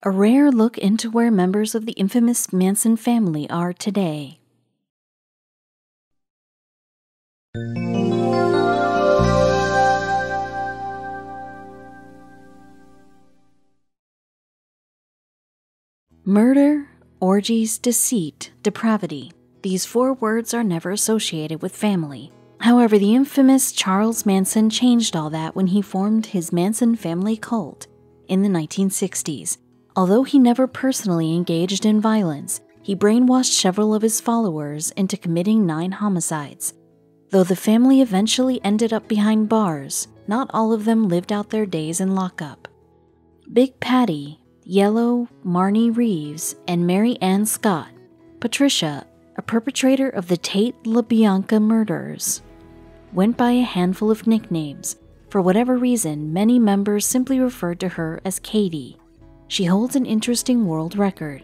A rare look into where members of the infamous Manson family are today. Murder, orgies, deceit, depravity. These 4 words are never associated with family. However, the infamous Charles Manson changed all that when he formed his Manson Family cult in the 1960s. Although he never personally engaged in violence, he brainwashed several of his followers into committing 9 homicides. Though the family eventually ended up behind bars, not all of them lived out their days in lockup. Big Patty, Yellow, Marnie Reeves, and Mary Ann Scott, Patricia, a perpetrator of the Tate LaBianca murders, went by a handful of nicknames. For whatever reason, many members simply referred to her as Katie. She holds an interesting world record.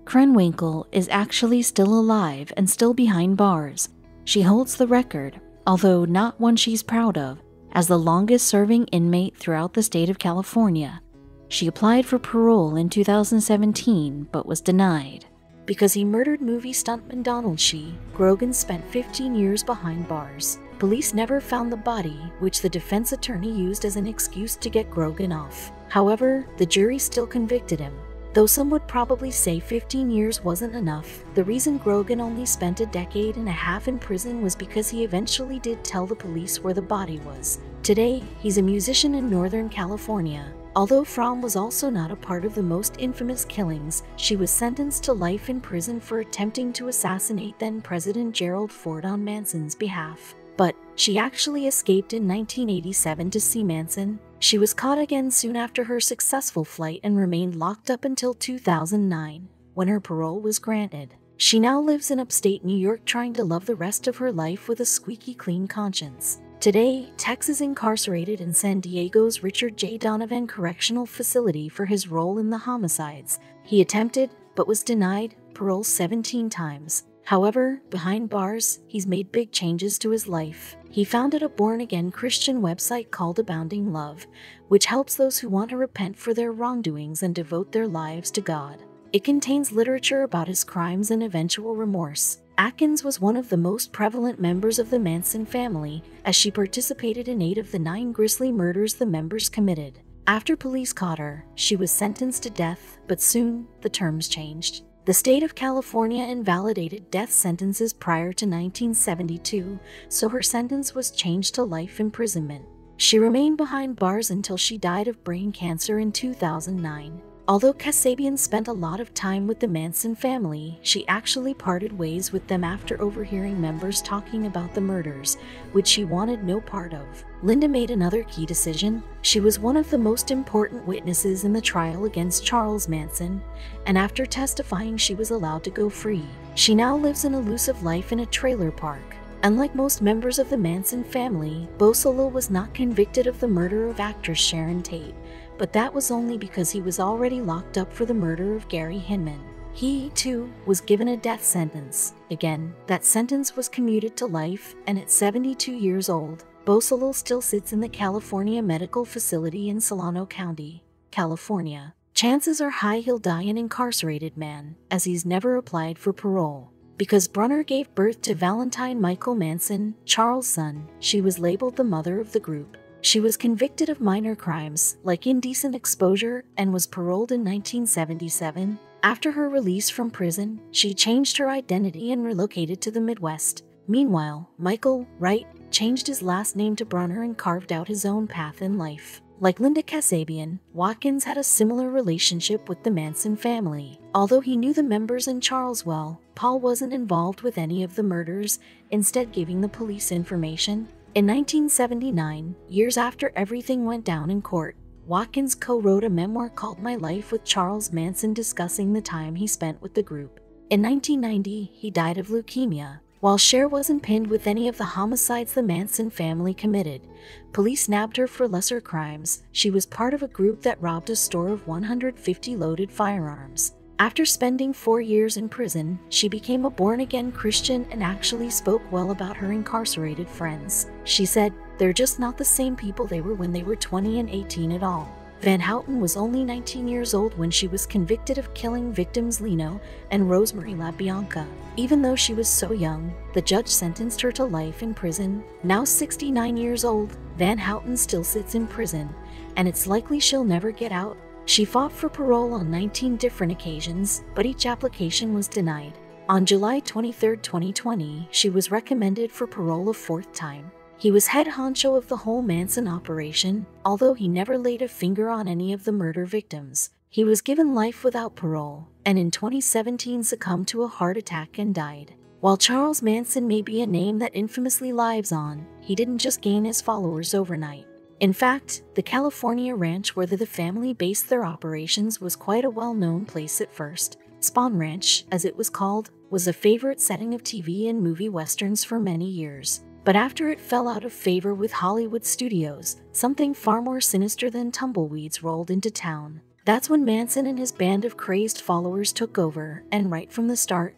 Krenwinkel is actually still alive and still behind bars. She holds the record, although not one she's proud of, as the longest-serving inmate throughout the state of California. She applied for parole in 2017 but was denied. Because he murdered movie stuntman Donald Shea, Grogan spent 15 years behind bars. Police never found the body, which the defense attorney used as an excuse to get Grogan off. However, the jury still convicted him. Though some would probably say 15 years wasn't enough, the reason Grogan only spent a decade and a half in prison was because he eventually did tell the police where the body was. Today, he's a musician in Northern California. Although Fromm was also not a part of the most infamous killings, she was sentenced to life in prison for attempting to assassinate then-President Gerald Ford on Manson's behalf. But she actually escaped in 1987 to see Manson. She was caught again soon after her successful flight and remained locked up until 2009, when her parole was granted. She now lives in upstate New York trying to love the rest of her life with a squeaky clean conscience. Today, Tex is incarcerated in San Diego's Richard J. Donovan Correctional Facility for his role in the homicides. He attempted, but was denied, parole 17 times. However, behind bars, he's made big changes to his life. He founded a born-again Christian website called Abounding Love, which helps those who want to repent for their wrongdoings and devote their lives to God. It contains literature about his crimes and eventual remorse. Atkins was one of the most prevalent members of the Manson family, as she participated in 8 of the 9 grisly murders the members committed. After police caught her, she was sentenced to death, but soon the terms changed. The state of California invalidated death sentences prior to 1972, so her sentence was changed to life imprisonment. She remained behind bars until she died of brain cancer in 2009. Although Kasabian spent a lot of time with the Manson family, she actually parted ways with them after overhearing members talking about the murders, which she wanted no part of. Linda made another key decision. She was one of the most important witnesses in the trial against Charles Manson, and after testifying she was allowed to go free. She now lives an elusive life in a trailer park. Unlike most members of the Manson family, Beausoleil was not convicted of the murder of actress Sharon Tate, but that was only because he was already locked up for the murder of Gary Hinman. He, too, was given a death sentence. Again, that sentence was commuted to life, and at 72 years old, Beausoleil still sits in the California Medical Facility in Solano County, California. Chances are high he'll die an incarcerated man, as he's never applied for parole. Because Brunner gave birth to Valentine Michael Manson, Charles' son, she was labeled the mother of the group. She was convicted of minor crimes, like indecent exposure, and was paroled in 1977. After her release from prison, she changed her identity and relocated to the Midwest. Meanwhile, Michael Wright changed his last name to Brunner and carved out his own path in life. Like Linda Kasabian, Watkins had a similar relationship with the Manson family. Although he knew the members and Charles well, Paul wasn't involved with any of the murders, instead giving the police information. In 1979, years after everything went down in court, Watkins co-wrote a memoir called My Life with Charles Manson, discussing the time he spent with the group. In 1990, he died of leukemia. While Shea wasn't pinned with any of the homicides the Manson family committed, police nabbed her for lesser crimes. She was part of a group that robbed a store of 150 loaded firearms. After spending 4 years in prison, she became a born-again Christian and actually spoke well about her incarcerated friends. She said, "They're just not the same people they were when they were 20 and 18 at all." Van Houten was only 19 years old when she was convicted of killing victims Lino and Rosemary LaBianca. Even though she was so young, the judge sentenced her to life in prison. Now 69 years old, Van Houten still sits in prison, and it's likely she'll never get out. She fought for parole on 19 different occasions, but each application was denied. On July 23, 2020, she was recommended for parole a fourth time. He was head honcho of the whole Manson operation, although he never laid a finger on any of the murder victims. He was given life without parole, and in 2017 succumbed to a heart attack and died. While Charles Manson may be a name that infamously lives on, he didn't just gain his followers overnight. In fact, the California ranch where the family based their operations was quite a well-known place at first. Spawn Ranch, as it was called, was a favorite setting of TV and movie westerns for many years. But after it fell out of favor with Hollywood studios, something far more sinister than tumbleweeds rolled into town. That's when Manson and his band of crazed followers took over, and right from the start,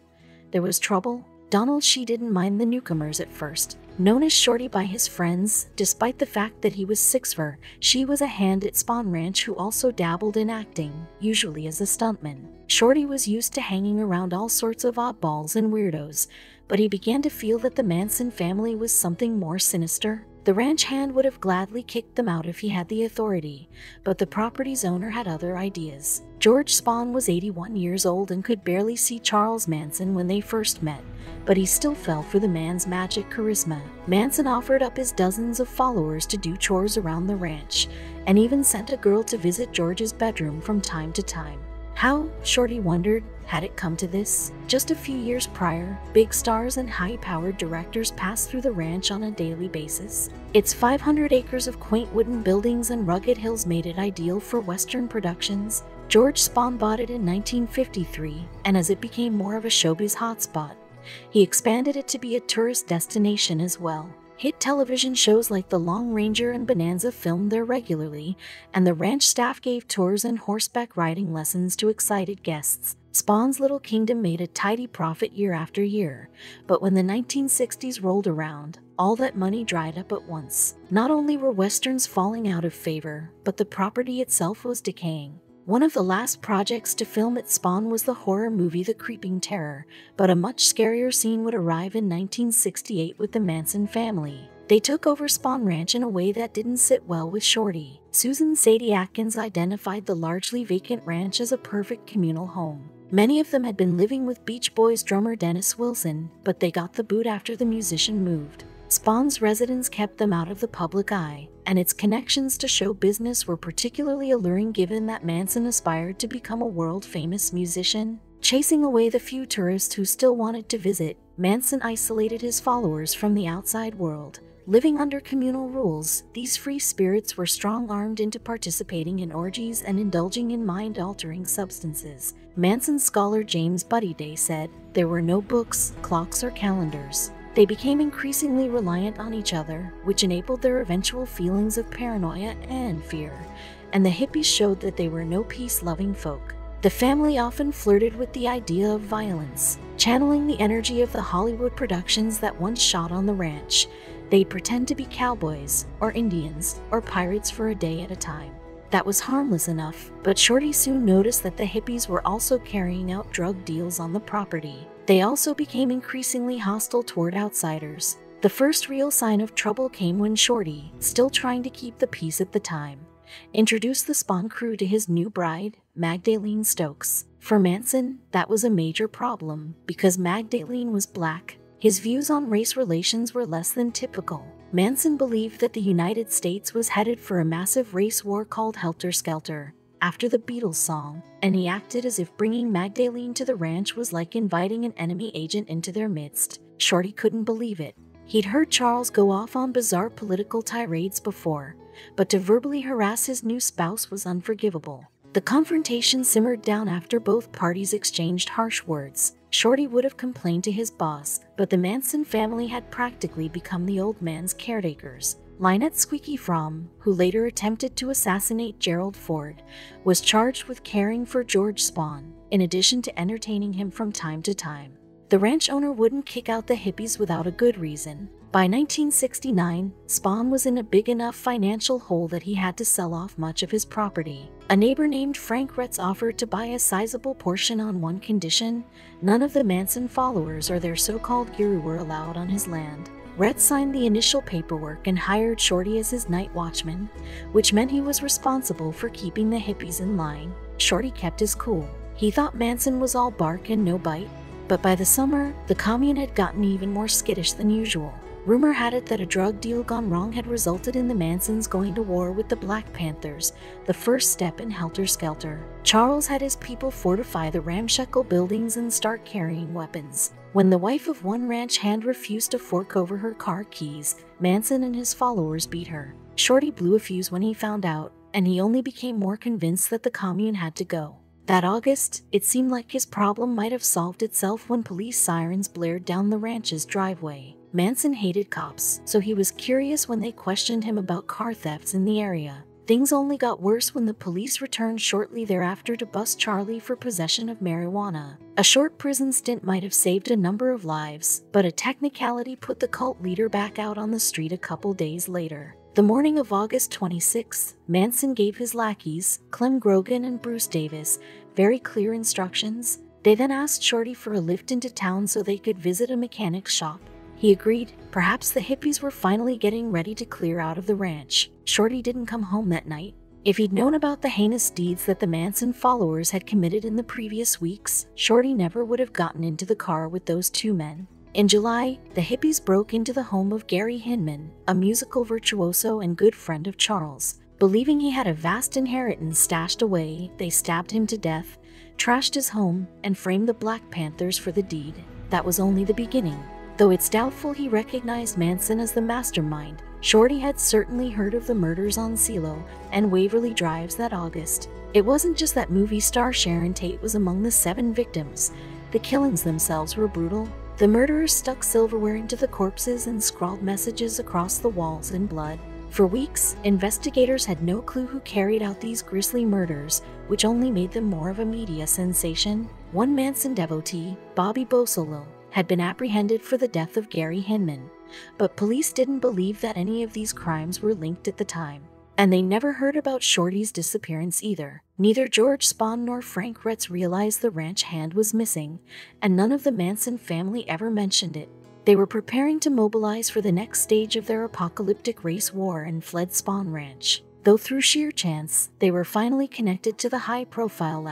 there was trouble. Donald Shea didn't mind the newcomers at first. Known as Shorty by his friends, despite the fact that he was 6'4", Shea was a hand at Spawn Ranch who also dabbled in acting, usually as a stuntman. Shorty was used to hanging around all sorts of oddballs and weirdos, but he began to feel that the Manson family was something more sinister. The ranch hand would have gladly kicked them out if he had the authority, but the property's owner had other ideas. George Spawn was 81 years old and could barely see Charles Manson when they first met, but he still fell for the man's magic charisma. Manson offered up his dozens of followers to do chores around the ranch, and even sent a girl to visit George's bedroom from time to time. How, Shorty wondered, had it come to this? Just a few years prior, big stars and high-powered directors passed through the ranch on a daily basis. Its 500 acres of quaint wooden buildings and rugged hills made it ideal for Western productions. George Spawn bought it in 1953, and as it became more of a showbiz hotspot, he expanded it to be a tourist destination as well. Hit television shows like The Long Ranger and Bonanza filmed there regularly, and the ranch staff gave tours and horseback riding lessons to excited guests. Spawn's little kingdom made a tidy profit year after year, but when the 1960s rolled around, all that money dried up at once. Not only were westerns falling out of favor, but the property itself was decaying. One of the last projects to film at Spawn was the horror movie The Creeping Terror, but a much scarier scene would arrive in 1968 with the Manson family. They took over Spawn Ranch in a way that didn't sit well with Shorty. Susan Sadie Atkins identified the largely vacant ranch as a perfect communal home. Many of them had been living with Beach Boys drummer Dennis Wilson, but they got the boot after the musician moved. Spawn's residents kept them out of the public eye, and its connections to show business were particularly alluring given that Manson aspired to become a world-famous musician. Chasing away the few tourists who still wanted to visit, Manson isolated his followers from the outside world. Living under communal rules, these free spirits were strong-armed into participating in orgies and indulging in mind-altering substances. Manson scholar James Buddy Day said, "There were no books, clocks, or calendars. They became increasingly reliant on each other, which enabled their eventual feelings of paranoia and fear, and the hippies showed that they were no peace-loving folk." The family often flirted with the idea of violence, channeling the energy of the Hollywood productions that once shot on the ranch. They'd pretend to be cowboys, or Indians, or pirates for a day at a time. That was harmless enough, but Shorty soon noticed that the hippies were also carrying out drug deals on the property. They also became increasingly hostile toward outsiders. The first real sign of trouble came when Shorty, still trying to keep the peace at the time, introduced the Spawn crew to his new bride, Magdalene Stokes. For Manson, that was a major problem, because Magdalene was black. His views on race relations were less than typical. Manson believed that the United States was headed for a massive race war called Helter Skelter, after the Beatles song, and he acted as if bringing Magdalene to the ranch was like inviting an enemy agent into their midst. Shorty couldn't believe it. He'd heard Charles go off on bizarre political tirades before, but to verbally harass his new spouse was unforgivable. The confrontation simmered down after both parties exchanged harsh words. Shorty would have complained to his boss, but the Manson family had practically become the old man's caretakers. Lynette Squeaky Fromm, who later attempted to assassinate Gerald Ford, was charged with caring for George Spawn, in addition to entertaining him from time to time. The ranch owner wouldn't kick out the hippies without a good reason. By 1969, Spahn was in a big enough financial hole that he had to sell off much of his property. A neighbor named Frank Retz offered to buy a sizable portion on one condition: none of the Manson followers or their so-called guru were allowed on his land. Retz signed the initial paperwork and hired Shorty as his night watchman, which meant he was responsible for keeping the hippies in line. Shorty kept his cool. He thought Manson was all bark and no bite, but by the summer, the commune had gotten even more skittish than usual. Rumor had it that a drug deal gone wrong had resulted in the Mansons going to war with the Black Panthers, the first step in helter-skelter. Charles had his people fortify the ramshackle buildings and start carrying weapons. When the wife of one ranch hand refused to fork over her car keys, Manson and his followers beat her. Shorty blew a fuse when he found out, and he only became more convinced that the commune had to go. That August, it seemed like his problem might have solved itself when police sirens blared down the ranch's driveway. Manson hated cops, so he was curious when they questioned him about car thefts in the area. Things only got worse when the police returned shortly thereafter to bust Charlie for possession of marijuana. A short prison stint might have saved a number of lives, but a technicality put the cult leader back out on the street a couple days later. The morning of August 26, Manson gave his lackeys, Clem, Grogan, and Bruce Davis, very clear instructions. They then asked Shorty for a lift into town so they could visit a mechanic's shop. He agreed. Perhaps the hippies were finally getting ready to clear out of the ranch. Shorty didn't come home that night. If he'd known about the heinous deeds that the Manson followers had committed in the previous weeks, Shorty never would have gotten into the car with those two men. In July, the hippies broke into the home of Gary Hinman, a musical virtuoso and good friend of Charles. Believing he had a vast inheritance stashed away, they stabbed him to death, trashed his home, and framed the Black Panthers for the deed. That was only the beginning. Though it's doubtful he recognized Manson as the mastermind, Shorty had certainly heard of the murders on CeeLo and Waverly Drives that August. It wasn't just that movie star Sharon Tate was among the 7 victims. The killings themselves were brutal. The murderers stuck silverware into the corpses and scrawled messages across the walls in blood. For weeks, investigators had no clue who carried out these grisly murders, which only made them more of a media sensation. One Manson devotee, Bobby Beausoleil, had been apprehended for the death of Gary Hinman, but police didn't believe that any of these crimes were linked at the time. And they never heard about Shorty's disappearance either. Neither George Spahn nor Frank Retz realized the ranch hand was missing, and none of the Manson family ever mentioned it. They were preparing to mobilize for the next stage of their apocalyptic race war and fled Spahn Ranch. Though through sheer chance, they were finally connected to the high-profile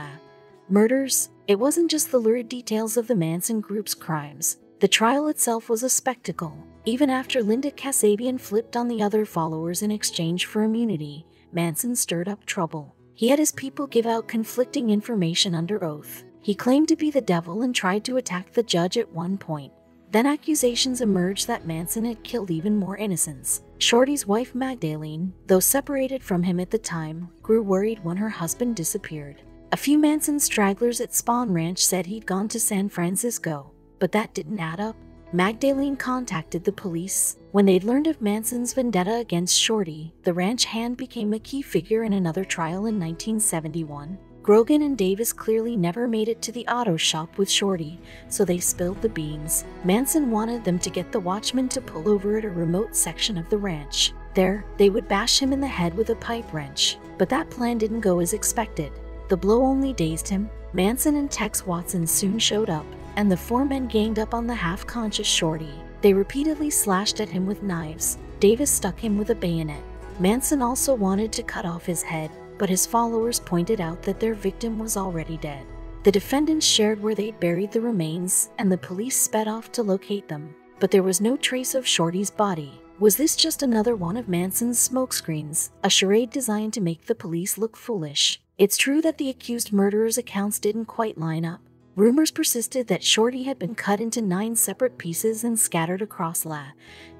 murders. It wasn't just the lurid details of the Manson group's crimes. The trial itself was a spectacle. Even after Linda Kasabian flipped on the other followers in exchange for immunity, Manson stirred up trouble. He had his people give out conflicting information under oath. He claimed to be the devil and tried to attack the judge at one point. Then accusations emerged that Manson had killed even more innocents. Shorty's wife Magdalene, though separated from him at the time, grew worried when her husband disappeared. A few Manson stragglers at Spahn Ranch said he'd gone to San Francisco, but that didn't add up. Magdalene contacted the police. When they'd learned of Manson's vendetta against Shorty, the ranch hand became a key figure in another trial in 1971. Grogan and Davis clearly never made it to the auto shop with Shorty, so they spilled the beans. Manson wanted them to get the watchman to pull over at a remote section of the ranch. There, they would bash him in the head with a pipe wrench. But that plan didn't go as expected. The blow only dazed him. Manson and Tex Watson soon showed up, and the 4 men ganged up on the half-conscious Shorty. They repeatedly slashed at him with knives. Davis stuck him with a bayonet. Manson also wanted to cut off his head, but his followers pointed out that their victim was already dead. The defendants shared where they'd buried the remains, and the police sped off to locate them. But there was no trace of Shorty's body. Was this just another one of Manson's smokescreens, a charade designed to make the police look foolish? It's true that the accused murderers' accounts didn't quite line up. Rumors persisted that Shorty had been cut into 9 separate pieces and scattered across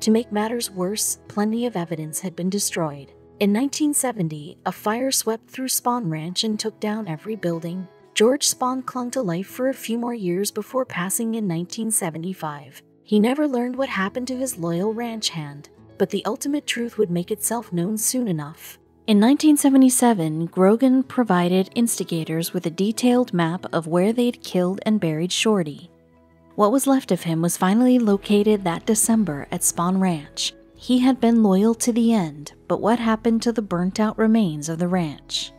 To make matters worse, plenty of evidence had been destroyed. In 1970, a fire swept through Spahn Ranch and took down every building. George Spahn clung to life for a few more years before passing in 1975. He never learned what happened to his loyal ranch hand, but the ultimate truth would make itself known soon enough. In 1977, Grogan provided instigators with a detailed map of where they'd killed and buried Shorty. What was left of him was finally located that December at Spawn Ranch. He had been loyal to the end, but what happened to the burnt-out remains of the ranch?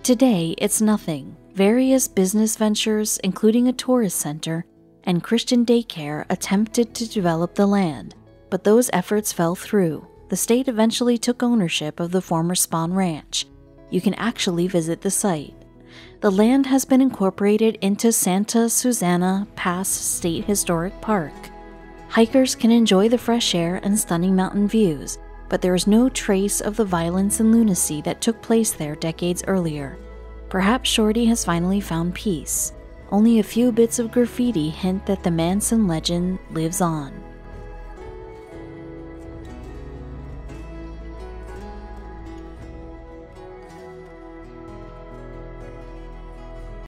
Today, it's nothing. Various business ventures, including a tourist center and Christian daycare, attempted to develop the land, but those efforts fell through. The state eventually took ownership of the former Spawn Ranch. You can actually visit the site. The land has been incorporated into Santa Susana Pass State Historic Park. Hikers can enjoy the fresh air and stunning mountain views, but there is no trace of the violence and lunacy that took place there decades earlier. Perhaps Shorty has finally found peace. Only a few bits of graffiti hint that the Manson legend lives on.